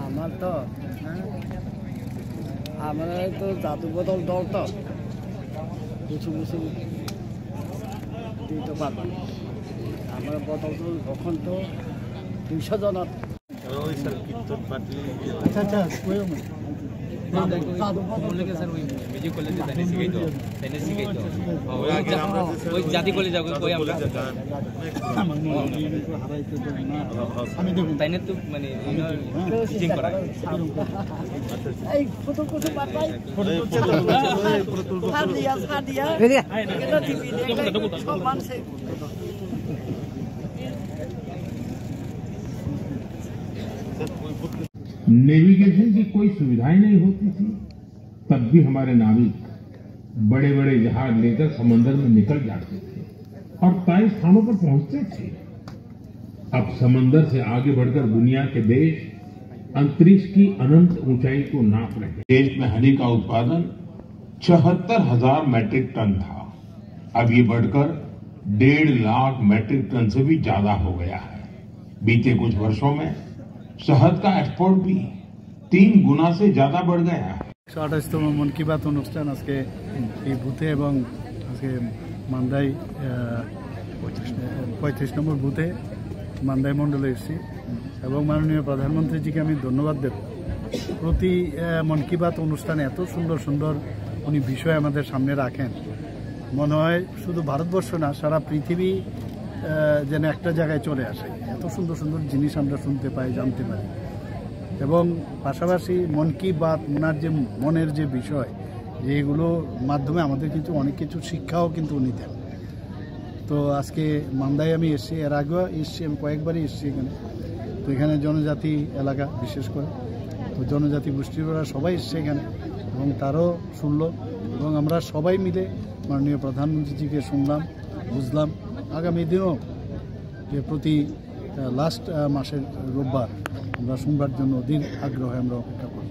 আমার তো আমরা তো জাদু বদল দল তো কিছু কিছু দিতে পারবো আমরা বদল দল তখন তো 200 জন আচ্ছা আচ্ছা জাতি কলে যাবো তাইনে তো মানে नेविगेशन की कोई सुविधाएं नहीं होती थी, तब भी हमारे नाविक बड़े बड़े जहाज लेकर समंदर में निकल जाते थे और तय स्थानों पर पहुंचते थे। अब समंदर से आगे बढ़कर दुनिया के देश अंतरिक्ष की अनंत ऊंचाई को नाप रहे हैं। देश में हनी का उत्पादन 74,000 मैट्रिक टन था। अब ये बढ़कर 1.5 लाख मैट्रिक टन से भी ज्यादा हो गया है। बीते कुछ वर्षों में शहद का एक्सपोर्ट भी 3 गुना से ज्यादा बढ़ गया है। 128তম মন কি বাত অনুষ্ঠান আজকে এই বুথে এবং আজকে মান্দাই 35 নম্বর বুথে মান্দাই মণ্ডলে এসেছি এবং মাননীয় প্রধানমন্ত্রীজিকে আমি ধন্যবাদ দেব। প্রতি মন কি বাত অনুষ্ঠানে এত সুন্দর সুন্দর উনি বিষয় আমাদের সামনে রাখেন, মনে হয় শুধু ভারতবর্ষ না সারা পৃথিবী যেন একটা জায়গায় চলে আসে। এত সুন্দর সুন্দর জিনিস আমরা শুনতে পাই, জানতে পারি এবং পাশাপাশি মন কি বাত ওনার যে মনের যে বিষয় যেগুলোর মাধ্যমে আমাদের কিন্তু অনেক কিছু শিক্ষাও কিন্তু উনি দেন। তো আজকে মান্দায় আমি এসেছি, এর আগেও এসেছি, আমি কয়েকবারই এসেছি এখানে। তো এখানে জনজাতি এলাকা বিশেষ করে, তো জনজাতি গোষ্ঠীরা সবাই এসছে এখানে এবং তারও শুনল এবং আমরা সবাই মিলে মাননীয় প্রধানমন্ত্রীজিকে শুনলাম, বুঝলাম। আগামী দিনও যে প্রতি লাস্ট মাসের রোববার আমরা শুনবার জন্য অধীর আগ্রহে আমরা অপেক্ষা করি।